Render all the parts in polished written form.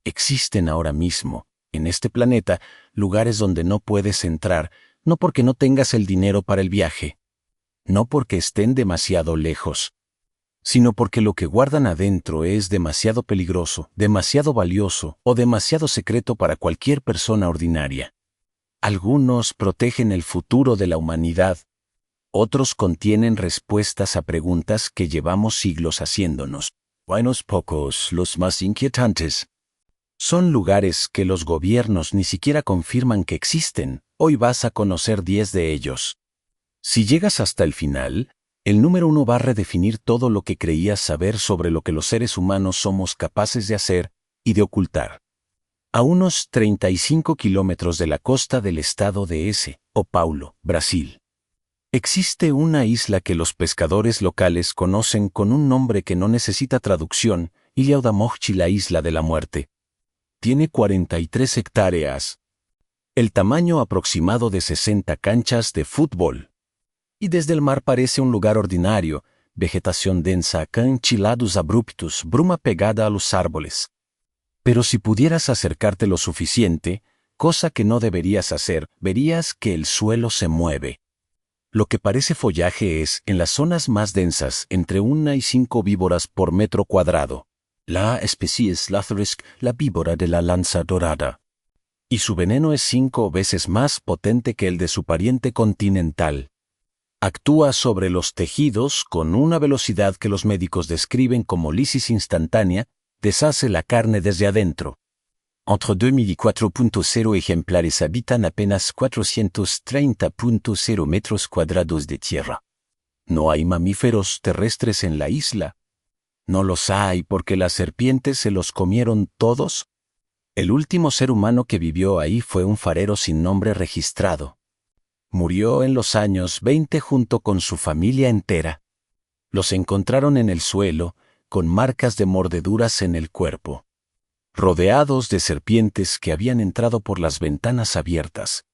Existen ahora mismo, en este planeta, lugares donde no puedes entrar, no porque no tengas el dinero para el viaje, no porque estén demasiado lejos, sino porque lo que guardan adentro es demasiado peligroso, demasiado valioso o demasiado secreto para cualquier persona ordinaria. Algunos protegen el futuro de la humanidad, otros contienen respuestas a preguntas que llevamos siglos haciéndonos. Unos pocos, los más inquietantes. Son lugares que los gobiernos ni siquiera confirman que existen. Hoy vas a conocer 10 de ellos. Si llegas hasta el final, el número 1 va a redefinir todo lo que creías saber sobre lo que los seres humanos somos capaces de hacer y de ocultar. A unos 35 kilómetros de la costa del estado de São Paulo, Brasil, existe una isla que los pescadores locales conocen con un nombre que no necesita traducción, Ilha da Morte, la isla de la muerte. Tiene 43 hectáreas, el tamaño aproximado de 60 canchas de fútbol. Y desde el mar parece un lugar ordinario, vegetación densa, acantilados abruptos, bruma pegada a los árboles. Pero si pudieras acercarte lo suficiente, cosa que no deberías hacer, verías que el suelo se mueve. Lo que parece follaje es, en las zonas más densas, entre 1 y 5 víboras por metro cuadrado. La especie es Latharisk, la víbora de la lanza dorada. Y su veneno es 5 veces más potente que el de su pariente continental. Actúa sobre los tejidos con una velocidad que los médicos describen como lisis instantánea, deshace la carne desde adentro. Entre 2000 y 4.0 ejemplares habitan apenas 430.0 metros cuadrados de tierra. No hay mamíferos terrestres en la isla. No los hay porque las serpientes se los comieron todos. El último ser humano que vivió ahí fue un farero sin nombre registrado. Murió en los años 20 junto con su familia entera. Los encontraron en el suelo, con marcas de mordeduras en el cuerpo, rodeados de serpientes que habían entrado por las ventanas abiertas.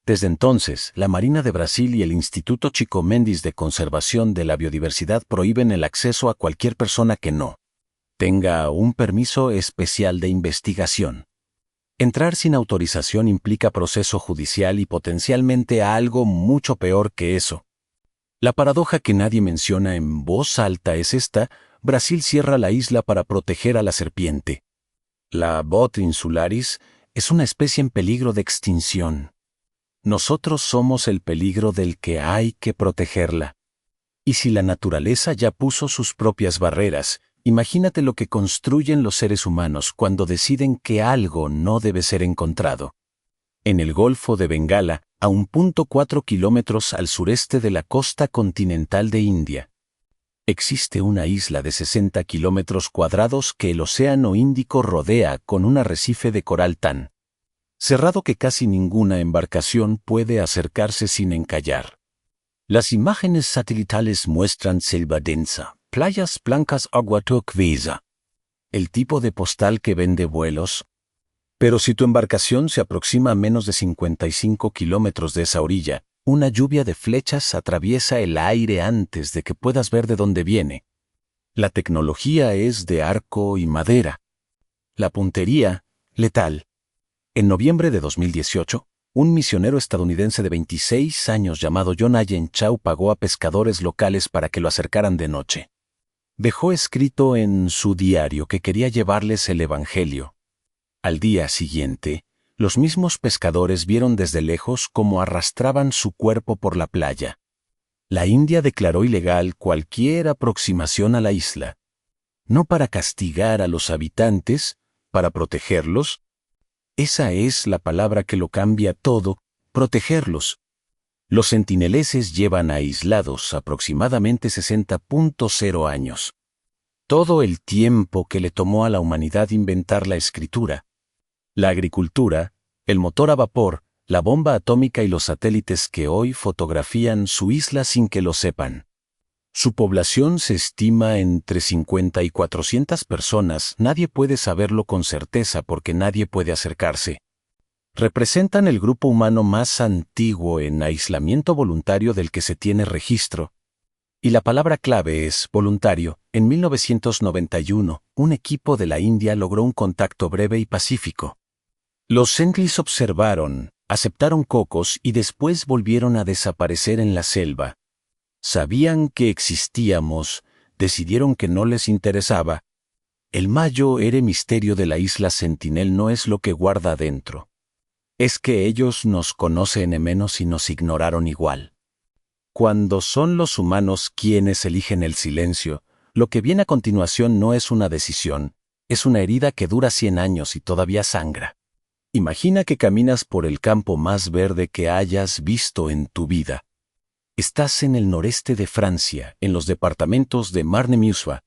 Desde entonces, la Marina de Brasil y el Instituto Chico Mendes de Conservación de la Biodiversidad prohíben el acceso a cualquier persona que no tenga un permiso especial de investigación. Entrar sin autorización implica proceso judicial y potencialmente algo mucho peor que eso. La paradoja que nadie menciona en voz alta es esta: Brasil cierra la isla para proteger a la serpiente. La Bot insularis es una especie en peligro de extinción. Nosotros somos el peligro del que hay que protegerla. Y si la naturaleza ya puso sus propias barreras, imagínate lo que construyen los seres humanos cuando deciden que algo no debe ser encontrado. En el Golfo de Bengala, a 1.4 kilómetros al sureste de la costa continental de India, existe una isla de 60 kilómetros cuadrados que el Océano Índico rodea con un arrecife de coral tan cerrado que casi ninguna embarcación puede acercarse sin encallar. Las imágenes satelitales muestran selva densa, playas blancas, agua turquesa. El tipo de postal que vende vuelos. Pero si tu embarcación se aproxima a menos de 55 kilómetros de esa orilla, una lluvia de flechas atraviesa el aire antes de que puedas ver de dónde viene. La tecnología es de arco y madera. La puntería, letal. En noviembre de 2018, un misionero estadounidense de 26 años llamado John Allen Chau pagó a pescadores locales para que lo acercaran de noche. Dejó escrito en su diario que quería llevarles el evangelio. Al día siguiente, los mismos pescadores vieron desde lejos cómo arrastraban su cuerpo por la playa. La India declaró ilegal cualquier aproximación a la isla. No para castigar a los habitantes, para protegerlos. Esa es la palabra que lo cambia todo: protegerlos. Los sentineleses llevan aislados aproximadamente 60.0 años. Todo el tiempo que le tomó a la humanidad inventar la escritura, la agricultura, el motor a vapor, la bomba atómica y los satélites que hoy fotografían su isla sin que lo sepan. Su población se estima entre 50 y 400 personas. Nadie puede saberlo con certeza porque nadie puede acercarse. Representan el grupo humano más antiguo en aislamiento voluntario del que se tiene registro. Y la palabra clave es voluntario. En 1991, un equipo de la India logró un contacto breve y pacífico. Los Sentlis observaron, aceptaron cocos y después volvieron a desaparecer en la selva. Sabían que existíamos, decidieron que no les interesaba. El mayor misterio de la isla Sentinel no es lo que guarda adentro. Es que ellos nos conocen menos y nos ignoraron igual. Cuando son los humanos quienes eligen el silencio, lo que viene a continuación no es una decisión, es una herida que dura 100 años y todavía sangra. Imagina que caminas por el campo más verde que hayas visto en tu vida. Estás en el noreste de Francia, en los departamentos de Marne-Meussois,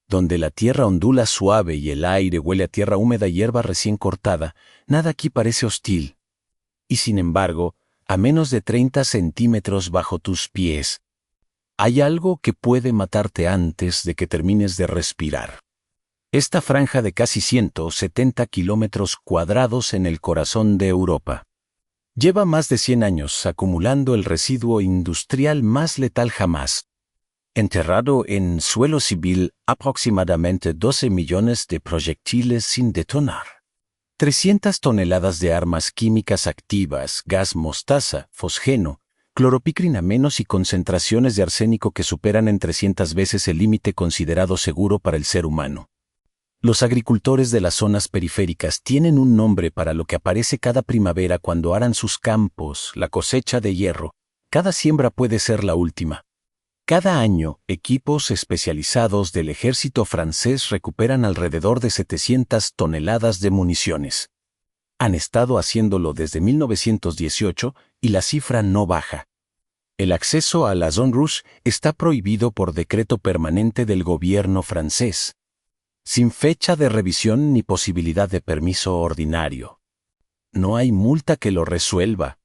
donde la tierra ondula suave y el aire huele a tierra húmeda y hierba recién cortada. Nada aquí parece hostil. Y sin embargo, a menos de 30 centímetros bajo tus pies, hay algo que puede matarte antes de que termines de respirar. Esta franja de casi 170 kilómetros cuadrados en el corazón de Europa lleva más de 100 años acumulando el residuo industrial más letal jamás. Enterrado en suelo civil aproximadamente 12 millones de proyectiles sin detonar. 300 toneladas de armas químicas activas, gas mostaza, fosgeno, cloropicrina menos y concentraciones de arsénico que superan en 300 veces el límite considerado seguro para el ser humano. Los agricultores de las zonas periféricas tienen un nombre para lo que aparece cada primavera cuando aran sus campos, la cosecha de hierro. Cada siembra puede ser la última. Cada año, equipos especializados del ejército francés recuperan alrededor de 700 toneladas de municiones. Han estado haciéndolo desde 1918 y la cifra no baja. El acceso a la Zone Rouge está prohibido por decreto permanente del gobierno francés, sin fecha de revisión ni posibilidad de permiso ordinario. No hay multa que lo resuelva.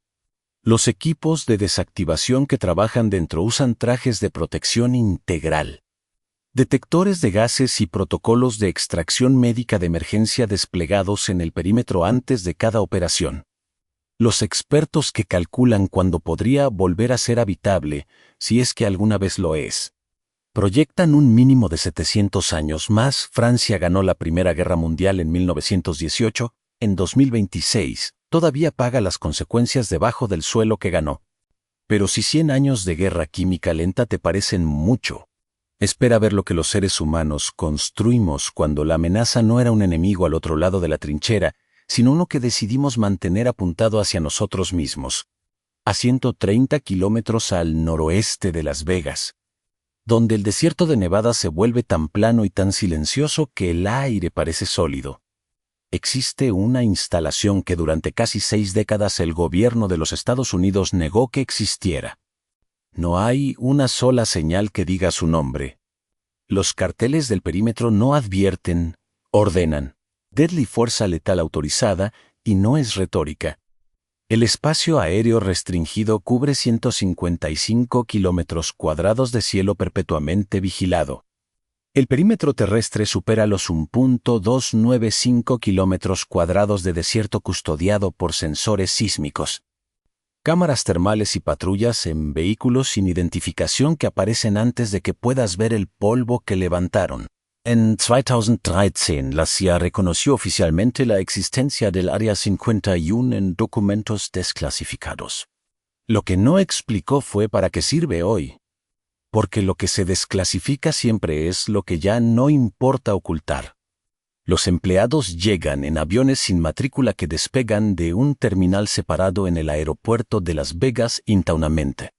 Los equipos de desactivación que trabajan dentro usan trajes de protección integral, detectores de gases y protocolos de extracción médica de emergencia desplegados en el perímetro antes de cada operación. Los expertos que calculan cuándo podría volver a ser habitable, si es que alguna vez lo es, proyectan un mínimo de 700 años más. Francia ganó la Primera Guerra Mundial en 1918, en 2026. Todavía paga las consecuencias debajo del suelo que ganó. Pero si 100 años de guerra química lenta te parecen mucho, espera ver lo que los seres humanos construimos cuando la amenaza no era un enemigo al otro lado de la trinchera, sino uno que decidimos mantener apuntado hacia nosotros mismos, a 130 kilómetros al noroeste de Las Vegas, donde el desierto de Nevada se vuelve tan plano y tan silencioso que el aire parece sólido. Existe una instalación que durante casi 6 décadas el gobierno de los Estados Unidos negó que existiera. No hay una sola señal que diga su nombre. Los carteles del perímetro no advierten, ordenan. Deadly fuerza letal autorizada y no es retórica. El espacio aéreo restringido cubre 155 kilómetros cuadrados de cielo perpetuamente vigilado. El perímetro terrestre supera los 1.295 kilómetros cuadrados de desierto custodiado por sensores sísmicos, cámaras termales y patrullas en vehículos sin identificación que aparecen antes de que puedas ver el polvo que levantaron. En 2013, la CIA reconoció oficialmente la existencia del Área 51 en documentos desclasificados. Lo que no explicó fue para qué sirve hoy. Porque lo que se desclasifica siempre es lo que ya no importa ocultar. Los empleados llegan en aviones sin matrícula que despegan de un terminal separado en el aeropuerto de Las Vegas internamente.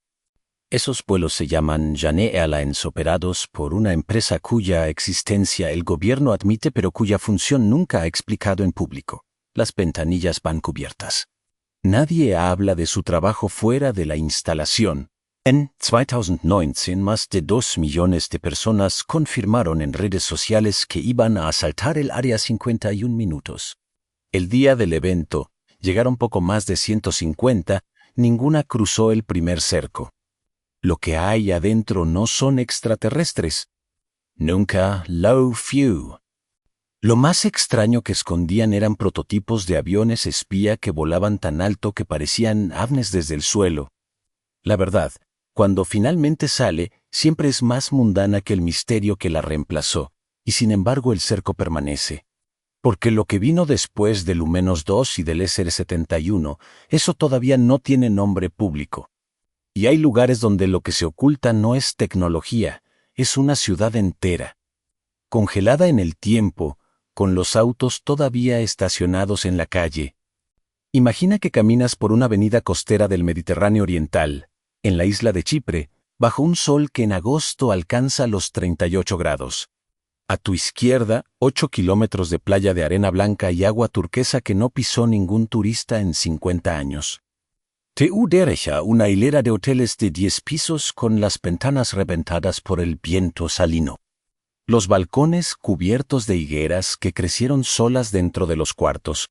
Esos vuelos se llaman Janet Airlines, operados por una empresa cuya existencia el gobierno admite pero cuya función nunca ha explicado en público. Las ventanillas van cubiertas. Nadie habla de su trabajo fuera de la instalación. En 2019, más de 2 millones de personas confirmaron en redes sociales que iban a asaltar el Área 51 minutos. El día del evento, llegaron poco más de 150, ninguna cruzó el primer cerco. Lo que hay adentro no son extraterrestres. Nunca low few. Lo más extraño que escondían eran prototipos de aviones espía que volaban tan alto que parecían avnes desde el suelo. La verdad, Cuando finalmente sale, siempre es más mundana que el misterio que la reemplazó, y sin embargo el cerco permanece. Porque lo que vino después del U-2 y del SR-71, eso todavía no tiene nombre público. Y hay lugares donde lo que se oculta no es tecnología, es una ciudad entera, congelada en el tiempo, con los autos todavía estacionados en la calle. Imagina que caminas por una avenida costera del Mediterráneo Oriental, en la isla de Chipre, bajo un sol que en agosto alcanza los 38 grados. A tu izquierda, 8 kilómetros de playa de arena blanca y agua turquesa que no pisó ningún turista en 50 años. Tu derecha, una hilera de hoteles de 10 pisos con las ventanas reventadas por el viento salino. Los balcones cubiertos de higueras que crecieron solas dentro de los cuartos.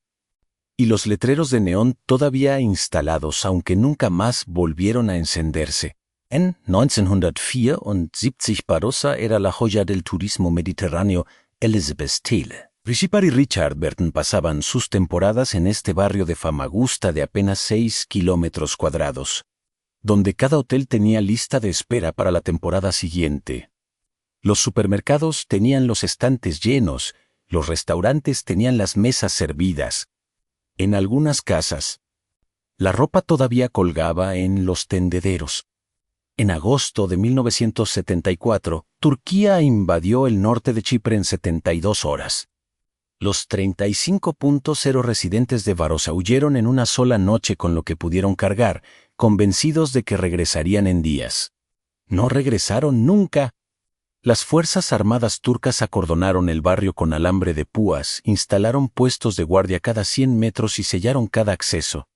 Y los letreros de neón todavía instalados, aunque nunca más volvieron a encenderse. En 1974 Barossa era la joya del turismo mediterráneo Elizabeth Taylor. Richipar y Richard Burton pasaban sus temporadas en este barrio de Famagusta de apenas 6 kilómetros cuadrados, donde cada hotel tenía lista de espera para la temporada siguiente. Los supermercados tenían los estantes llenos, los restaurantes tenían las mesas servidas. En algunas casas, la ropa todavía colgaba en los tendederos. En agosto de 1974, Turquía invadió el norte de Chipre en 72 horas. Los 35.0 residentes de Barossa huyeron en una sola noche con lo que pudieron cargar, convencidos de que regresarían en días. No regresaron nunca. Las Fuerzas Armadas turcas acordonaron el barrio con alambre de púas, instalaron puestos de guardia cada 100 metros y sellaron cada acceso.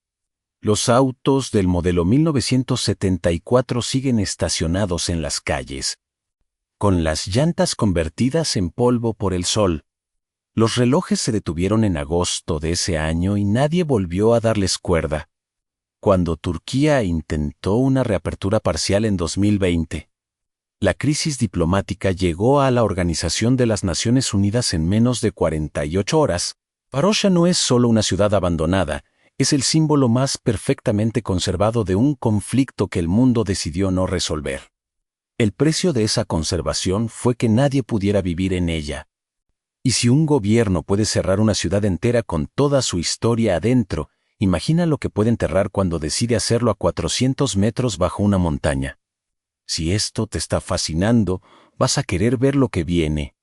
Los autos del modelo 1974 siguen estacionados en las calles, con las llantas convertidas en polvo por el sol. Los relojes se detuvieron en agosto de ese año y nadie volvió a darles cuerda. Cuando Turquía intentó una reapertura parcial en 2020, la crisis diplomática llegó a la Organización de las Naciones Unidas en menos de 48 horas. Barossa no es solo una ciudad abandonada, es el símbolo más perfectamente conservado de un conflicto que el mundo decidió no resolver. El precio de esa conservación fue que nadie pudiera vivir en ella. Y si un gobierno puede cerrar una ciudad entera con toda su historia adentro, imagina lo que puede enterrar cuando decide hacerlo a 400 metros bajo una montaña. Si esto te está fascinando, vas a querer ver lo que viene.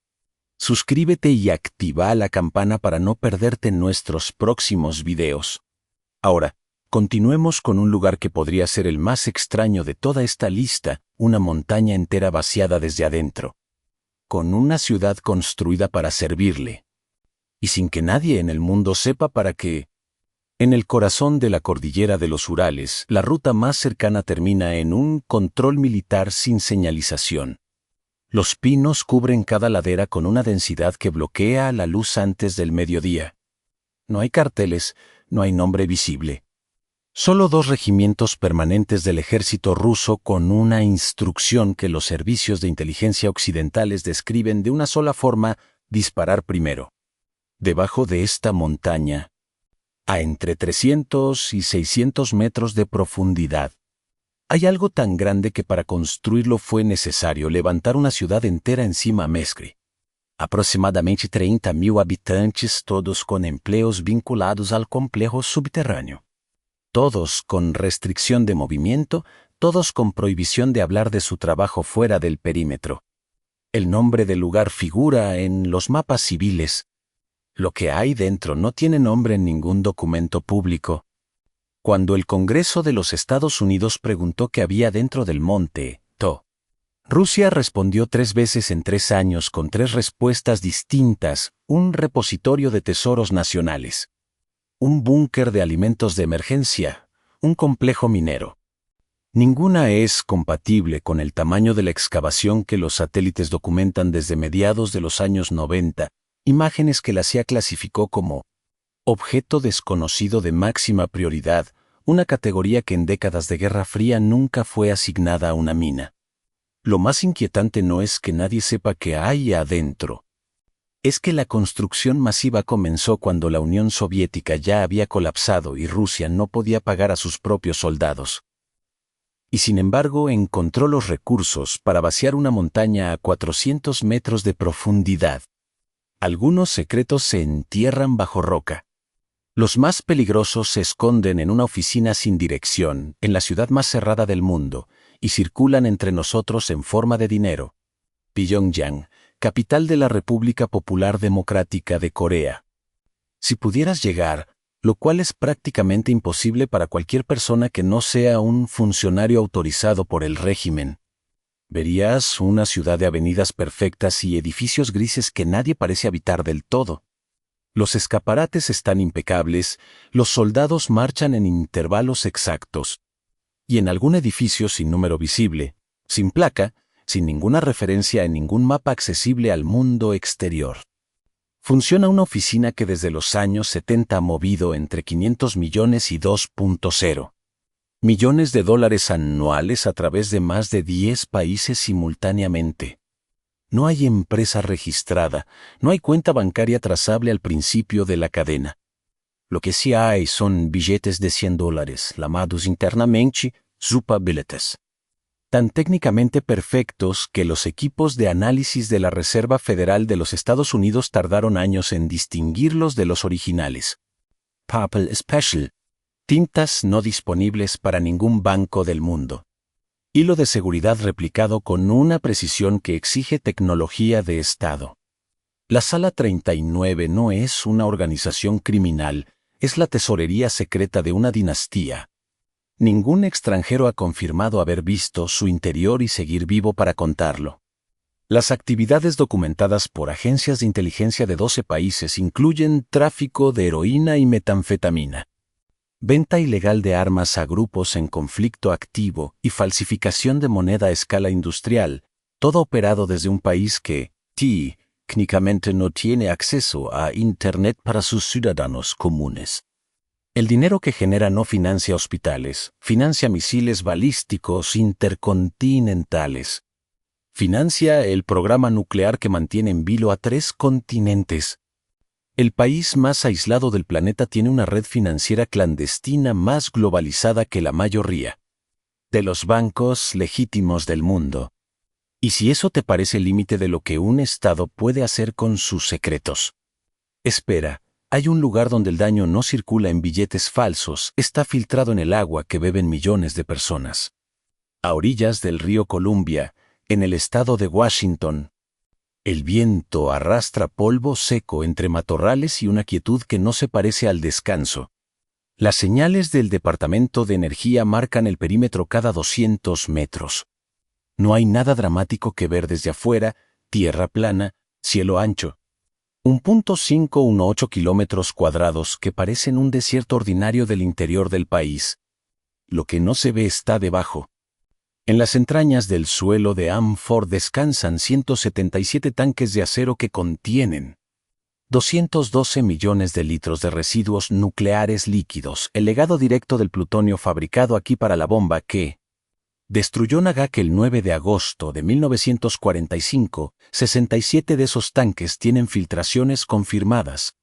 Suscríbete y activa la campana para no perderte nuestros próximos videos. Ahora, continuemos con un lugar que podría ser el más extraño de toda esta lista, una montaña entera vaciada desde adentro, con una ciudad construida para servirle, y sin que nadie en el mundo sepa para qué. En el corazón de la cordillera de los Urales, la ruta más cercana termina en un control militar sin señalización. Los pinos cubren cada ladera con una densidad que bloquea la luz antes del mediodía. No hay carteles, no hay nombre visible. Solo 2 regimientos permanentes del ejército ruso con una instrucción que los servicios de inteligencia occidentales describen de una sola forma: disparar primero. Debajo de esta montaña, a entre 300 y 600 metros de profundidad, hay algo tan grande que para construirlo fue necesario levantar una ciudad entera encima Mescre. Aproximadamente 30.000 habitantes, todos con empleos vinculados al complejo subterráneo. Todos con restricción de movimiento, todos con prohibición de hablar de su trabajo fuera del perímetro. El nombre del lugar figura en los mapas civiles. Lo que hay dentro no tiene nombre en ningún documento público. Cuando el Congreso de los Estados Unidos preguntó qué había dentro del monte To, Rusia respondió 3 veces en 3 años con 3 respuestas distintas: un repositorio de tesoros nacionales, un búnker de alimentos de emergencia, un complejo minero. Ninguna es compatible con el tamaño de la excavación que los satélites documentan desde mediados de los años 90, imágenes que la CIA clasificó como objeto desconocido de máxima prioridad, una categoría que en décadas de Guerra Fría nunca fue asignada a una mina. Lo más inquietante no es que nadie sepa qué hay adentro. Es que la construcción masiva comenzó cuando la Unión Soviética ya había colapsado y Rusia no podía pagar a sus propios soldados. y sin embargo encontró los recursos para vaciar una montaña a 400 metros de profundidad. Algunos secretos se entierran bajo roca. Los más peligrosos se esconden en una oficina sin dirección, en la ciudad más cerrada del mundo, y circulan entre nosotros en forma de dinero. Pyongyang, capital de la República Popular Democrática de Corea. Si pudieras llegar, lo cual es prácticamente imposible para cualquier persona que no sea un funcionario autorizado por el régimen, verías una ciudad de avenidas perfectas y edificios grises que nadie parece habitar del todo. Los escaparates están impecables, los soldados marchan en intervalos exactos, y en algún edificio sin número visible, sin placa, sin ninguna referencia en ningún mapa accesible al mundo exterior. Funciona una oficina que desde los años 70 ha movido entre 500 millones y 2.0 millones de dólares anuales a través de más de 10 países simultáneamente. No hay empresa registrada, no hay cuenta bancaria trazable al principio de la cadena. Lo que sí hay son billetes de $100, llamados internamente superbilletes. Tan técnicamente perfectos que los equipos de análisis de la Reserva Federal de los Estados Unidos tardaron años en distinguirlos de los originales. Papel Special. Tintas no disponibles para ningún banco del mundo. Hilo de seguridad replicado con una precisión que exige tecnología de Estado. La Sala 39 no es una organización criminal, es la tesorería secreta de una dinastía. Ningún extranjero ha confirmado haber visto su interior y seguir vivo para contarlo. Las actividades documentadas por agencias de inteligencia de 12 países incluyen tráfico de heroína y metanfetamina, venta ilegal de armas a grupos en conflicto activo y falsificación de moneda a escala industrial, todo operado desde un país que, técnicamente no tiene acceso a Internet para sus ciudadanos comunes. El dinero que genera no financia hospitales, financia misiles balísticos intercontinentales. Financia el programa nuclear que mantiene en vilo a 3 continentes. El país más aislado del planeta tiene una red financiera clandestina más globalizada que la mayoría de los bancos legítimos del mundo. Y si eso te parece el límite de lo que un Estado puede hacer con sus secretos, espera, hay un lugar donde el daño no circula en billetes falsos, está filtrado en el agua que beben millones de personas. A orillas del río Columbia, en el estado de Washington, el viento arrastra polvo seco entre matorrales y una quietud que no se parece al descanso. Las señales del Departamento de Energía marcan el perímetro cada 200 metros. No hay nada dramático que ver desde afuera, tierra plana, cielo ancho. 1.518 kilómetros cuadrados que parecen un desierto ordinario del interior del país. Lo que no se ve está debajo. En las entrañas del suelo de Hanford descansan 177 tanques de acero que contienen 212 millones de litros de residuos nucleares líquidos, el legado directo del plutonio fabricado aquí para la bomba que destruyó Nagasaki el 9 de agosto de 1945. 67 de esos tanques tienen filtraciones confirmadas.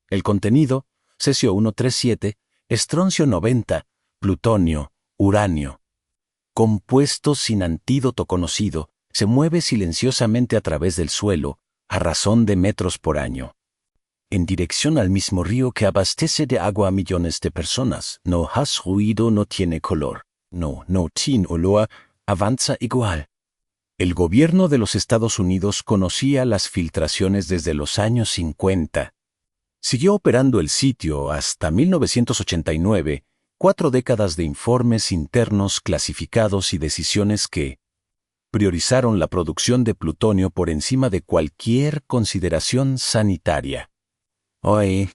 El contenido: cesio-137, estroncio 90, plutonio, uranio. Compuesto sin antídoto conocido, se mueve silenciosamente a través del suelo, a razón de metros por año, en dirección al mismo río que abastece de agua a millones de personas. No has ruido, no tiene color. No tiene olor, avanza igual. El gobierno de los Estados Unidos conocía las filtraciones desde los años 50. Siguió operando el sitio hasta 1989, 4 décadas de informes internos clasificados y decisiones que priorizaron la producción de plutonio por encima de cualquier consideración sanitaria. Hoy,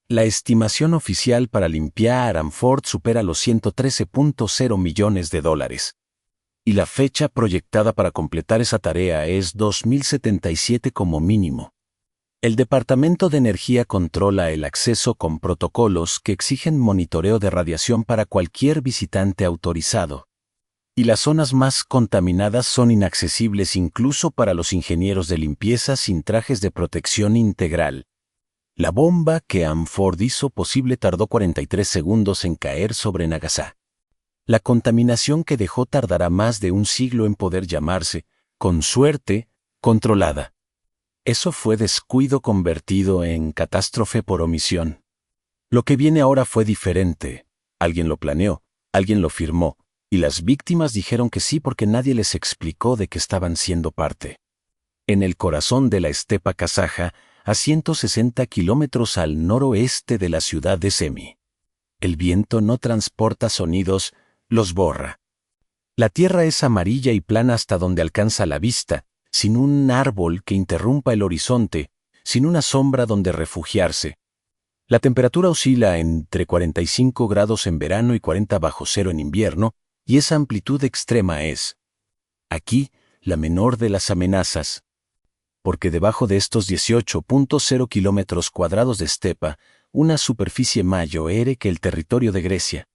la estimación oficial para limpiar Hanford supera los $113.0 millones, y la fecha proyectada para completar esa tarea es 2077 como mínimo. El Departamento de Energía controla el acceso con protocolos que exigen monitoreo de radiación para cualquier visitante autorizado. Y las zonas más contaminadas son inaccesibles incluso para los ingenieros de limpieza sin trajes de protección integral. La bomba que Hanford hizo posible tardó 43 segundos en caer sobre Nagasaki. La contaminación que dejó tardará más de un siglo en poder llamarse, con suerte, controlada. Eso fue descuido convertido en catástrofe por omisión. Lo que viene ahora fue diferente. Alguien lo planeó, alguien lo firmó, y las víctimas dijeron que sí porque nadie les explicó de que estaban siendo parte. En el corazón de la estepa kazaja, a 160 kilómetros al noroeste de la ciudad de Semi. El viento no transporta sonidos, los borra. La tierra es amarilla y plana hasta donde alcanza la vista, sin un árbol que interrumpa el horizonte, sin una sombra donde refugiarse. La temperatura oscila entre 45 grados en verano y 40 bajo cero en invierno, y esa amplitud extrema es, aquí, la menor de las amenazas. Porque debajo de estos 18.0 kilómetros cuadrados de estepa, una superficie mayor que el territorio de Grecia.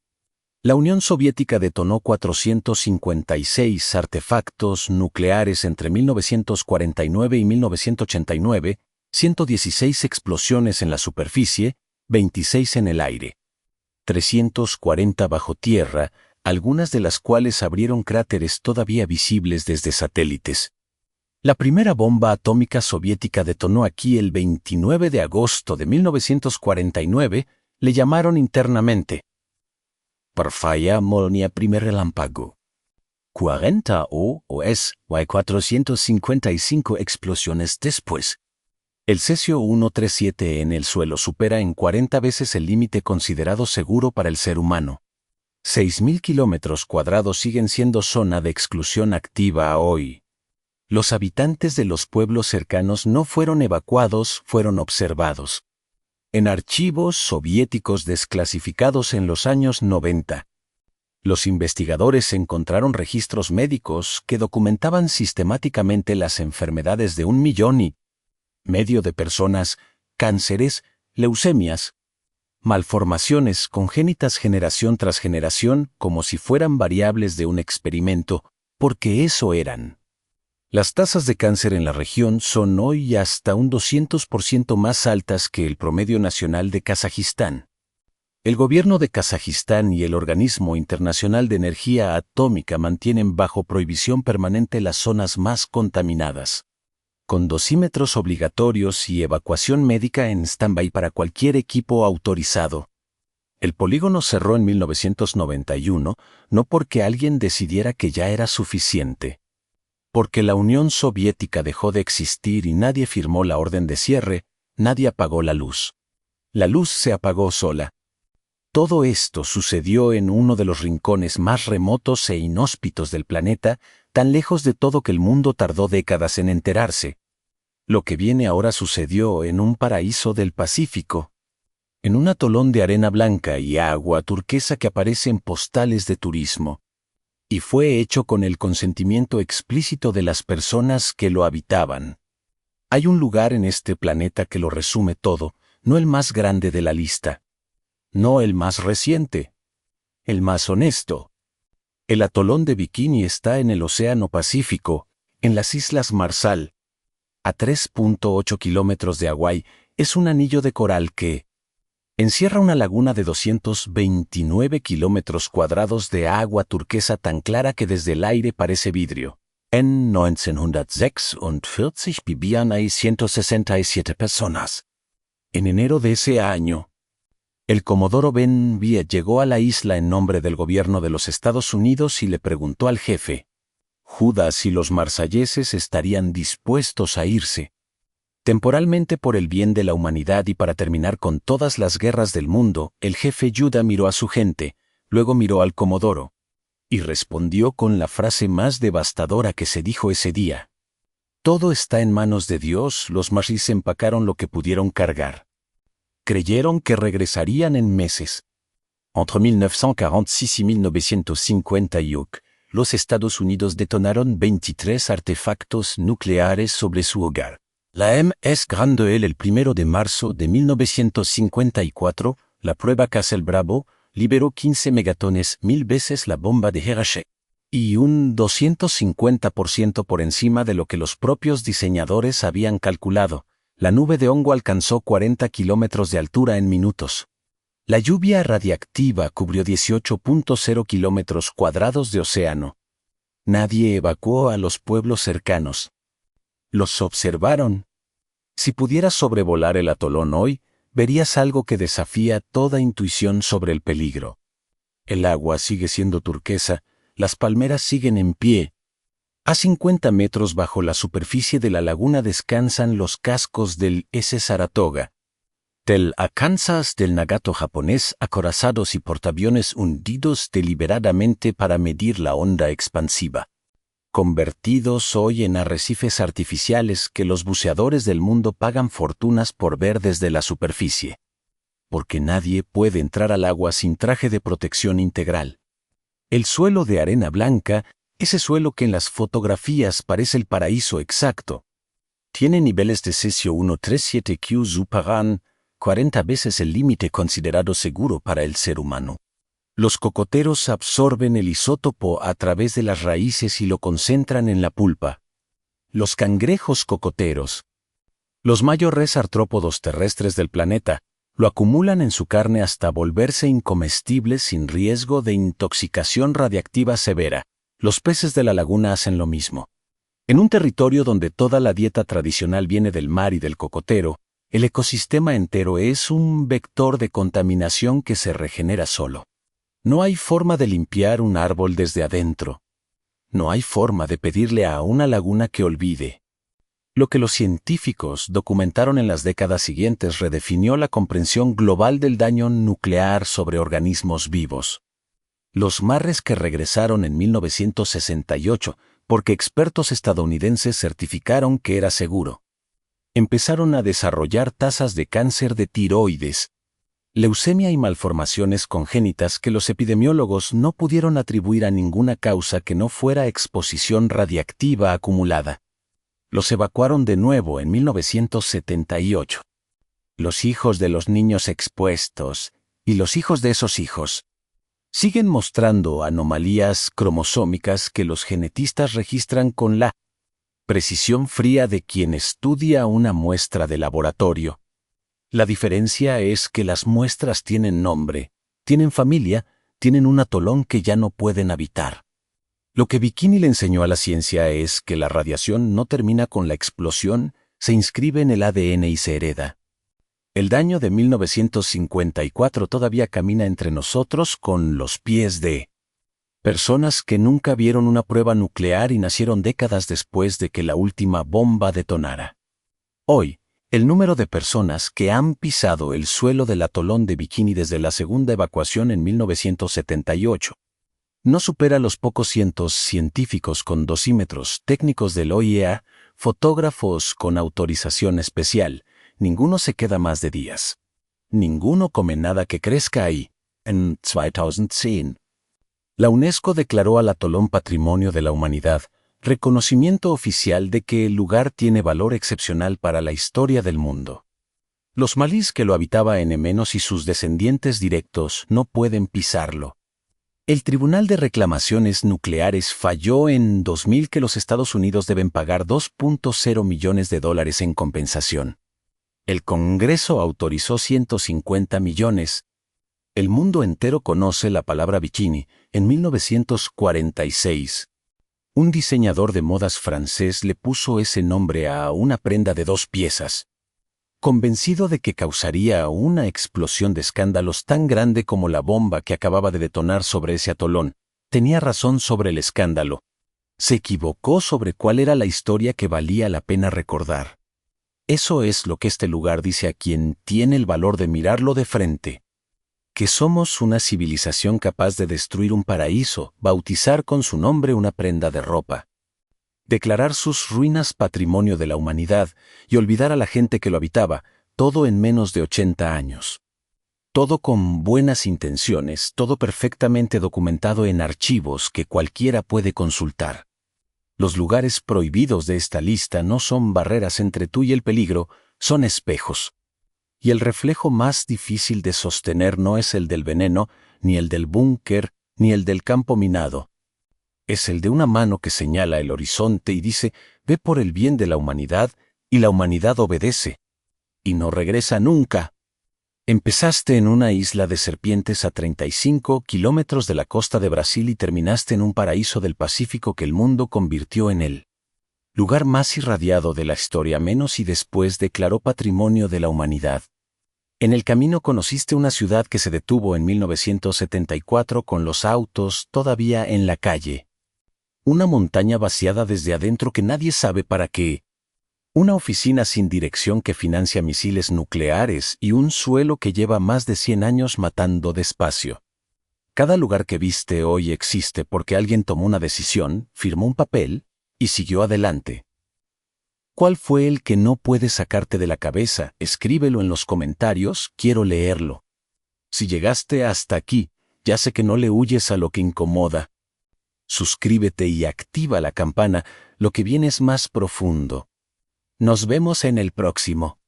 La Unión Soviética detonó 456 artefactos nucleares entre 1949 y 1989, 116 explosiones en la superficie, 26 en el aire. 340 bajo tierra, algunas de las cuales abrieron cráteres todavía visibles desde satélites. La primera bomba atómica soviética detonó aquí el 29 de agosto de 1949, le llamaron internamente Parfaya Molnia Primer Relámpago. 40 o es 455 explosiones después. El cesio-137 en el suelo supera en 40 veces el límite considerado seguro para el ser humano. 6.000 kilómetros cuadrados siguen siendo zona de exclusión activa hoy. Los habitantes de los pueblos cercanos no fueron evacuados, fueron observados. En archivos soviéticos desclasificados en los años 90. Los investigadores encontraron registros médicos que documentaban sistemáticamente las enfermedades de 1,5 millones de personas, cánceres, leucemias, malformaciones congénitas generación tras generación como si fueran variables de un experimento, porque eso eran. Las tasas de cáncer en la región son hoy hasta un 200% más altas que el promedio nacional de Kazajistán. El gobierno de Kazajistán y el Organismo Internacional de Energía Atómica mantienen bajo prohibición permanente las zonas más contaminadas, con dosímetros obligatorios y evacuación médica en stand-by para cualquier equipo autorizado. El polígono cerró en 1991, no porque alguien decidiera que ya era suficiente. Porque la Unión Soviética dejó de existir y nadie firmó la orden de cierre, nadie apagó la luz. La luz se apagó sola. Todo esto sucedió en uno de los rincones más remotos e inhóspitos del planeta, tan lejos de todo que el mundo tardó décadas en enterarse. Lo que viene ahora sucedió en un paraíso del Pacífico, en un atolón de arena blanca y agua turquesa que aparece en postales de turismo. Y fue hecho con el consentimiento explícito de las personas que lo habitaban. Hay un lugar en este planeta que lo resume todo, no el más grande de la lista. No el más reciente. El más honesto. El atolón de Bikini está en el Océano Pacífico, en las Islas Marshall. A 3.8 kilómetros de Hawái, es un anillo de coral que encierra una laguna de 229 kilómetros cuadrados de agua turquesa tan clara que desde el aire parece vidrio. En 1946 vivían ahí 167 personas. En enero de ese año, el comodoro Ben Viet llegó a la isla en nombre del gobierno de los Estados Unidos y le preguntó al jefe, Judas, si los marsalleses estarían dispuestos a irse. Temporalmente por el bien de la humanidad y para terminar con todas las guerras del mundo, el jefe Yuda miró a su gente, luego miró al comodoro, y respondió con la frase más devastadora que se dijo ese día. Todo está en manos de Dios, los marshis empacaron lo que pudieron cargar. Creyeron que regresarían en meses. Entre 1946 y 1958, los Estados Unidos detonaron 23 artefactos nucleares sobre su hogar. La MS Grande el 1 de marzo de 1954, la prueba Castle Bravo, liberó 15 megatones, 1000 veces la bomba de Hiroshima, y un 250% por encima de lo que los propios diseñadores habían calculado. La nube de hongo alcanzó 40 kilómetros de altura en minutos. La lluvia radiactiva cubrió 18.0 kilómetros cuadrados de océano. Nadie evacuó a los pueblos cercanos. Los observaron. Si pudieras sobrevolar el atolón hoy, verías algo que desafía toda intuición sobre el peligro. El agua sigue siendo turquesa, las palmeras siguen en pie. A 50 metros bajo la superficie de la laguna descansan los cascos del S. Saratoga, del Arkansas, del Nagato japonés, acorazados y portaaviones hundidos deliberadamente para medir la onda expansiva, convertidos hoy en arrecifes artificiales que los buceadores del mundo pagan fortunas por ver desde la superficie. Porque nadie puede entrar al agua sin traje de protección integral. El suelo de arena blanca, ese suelo que en las fotografías parece el paraíso exacto, tiene niveles de cesio 137Q Zuparan, 40 veces el límite considerado seguro para el ser humano. Los cocoteros absorben el isótopo a través de las raíces y lo concentran en la pulpa. Los cangrejos cocoteros, los mayores artrópodos terrestres del planeta, lo acumulan en su carne hasta volverse incomestibles sin riesgo de intoxicación radiactiva severa. Los peces de la laguna hacen lo mismo. En un territorio donde toda la dieta tradicional viene del mar y del cocotero, el ecosistema entero es un vector de contaminación que se regenera solo. No hay forma de limpiar un árbol desde adentro. No hay forma de pedirle a una laguna que olvide. Lo que los científicos documentaron en las décadas siguientes redefinió la comprensión global del daño nuclear sobre organismos vivos. Los mares que regresaron en 1968, porque expertos estadounidenses certificaron que era seguro, empezaron a desarrollar tasas de cáncer de tiroides, leucemia y malformaciones congénitas que los epidemiólogos no pudieron atribuir a ninguna causa que no fuera exposición radiactiva acumulada. Los evacuaron de nuevo en 1978. Los hijos de los niños expuestos y los hijos de esos hijos siguen mostrando anomalías cromosómicas que los genetistas registran con la precisión fría de quien estudia una muestra de laboratorio. La diferencia es que las muestras tienen nombre, tienen familia, tienen un atolón que ya no pueden habitar. Lo que Bikini le enseñó a la ciencia es que la radiación no termina con la explosión, se inscribe en el ADN y se hereda. El daño de 1954 todavía camina entre nosotros con los pies de personas que nunca vieron una prueba nuclear y nacieron décadas después de que la última bomba detonara. Hoy, el número de personas que han pisado el suelo del atolón de Bikini desde la segunda evacuación en 1978 no supera los pocos cientos científicos con dosímetros técnicos del OIEA, fotógrafos con autorización especial. Ninguno se queda más de días. Ninguno come nada que crezca ahí. En 2010, la UNESCO declaró al atolón Patrimonio de la Humanidad, reconocimiento oficial de que el lugar tiene valor excepcional para la historia del mundo. Los malíes que lo habitaba en y sus descendientes directos no pueden pisarlo. El Tribunal de Reclamaciones Nucleares falló en 2000 que los Estados Unidos deben pagar $2.0 millones en compensación. El Congreso autorizó 150 millones. El mundo entero conoce la palabra bikini. En 1946, un diseñador de modas francés le puso ese nombre a una prenda de 2 piezas, convencido de que causaría una explosión de escándalos tan grande como la bomba que acababa de detonar sobre ese atolón. Tenía razón sobre el escándalo. Se equivocó sobre cuál era la historia que valía la pena recordar. Eso es lo que este lugar dice a quien tiene el valor de mirarlo de frente. Que somos una civilización capaz de destruir un paraíso, bautizar con su nombre una prenda de ropa, declarar sus ruinas patrimonio de la humanidad y olvidar a la gente que lo habitaba, todo en menos de 80 años. Todo con buenas intenciones, todo perfectamente documentado en archivos que cualquiera puede consultar. Los lugares prohibidos de esta lista no son barreras entre tú y el peligro, son espejos. Y el reflejo más difícil de sostener no es el del veneno, ni el del búnker, ni el del campo minado. Es el de una mano que señala el horizonte y dice, ve por el bien de la humanidad, y la humanidad obedece. Y no regresa nunca. Empezaste en una isla de serpientes a 35 kilómetros de la costa de Brasil y terminaste en un paraíso del Pacífico que el mundo convirtió en el lugar más irradiado de la historia, menos y después declaró Patrimonio de la Humanidad. En el camino conociste una ciudad que se detuvo en 1974 con los autos todavía en la calle. Una montaña vaciada desde adentro que nadie sabe para qué. Una oficina sin dirección que financia misiles nucleares y un suelo que lleva más de 100 años matando despacio. Cada lugar que viste hoy existe porque alguien tomó una decisión, firmó un papel y siguió adelante. ¿Cuál fue el que no puedes sacarte de la cabeza? Escríbelo en los comentarios, quiero leerlo. Si llegaste hasta aquí, ya sé que no le huyes a lo que incomoda. Suscríbete y activa la campana, lo que viene es más profundo. Nos vemos en el próximo.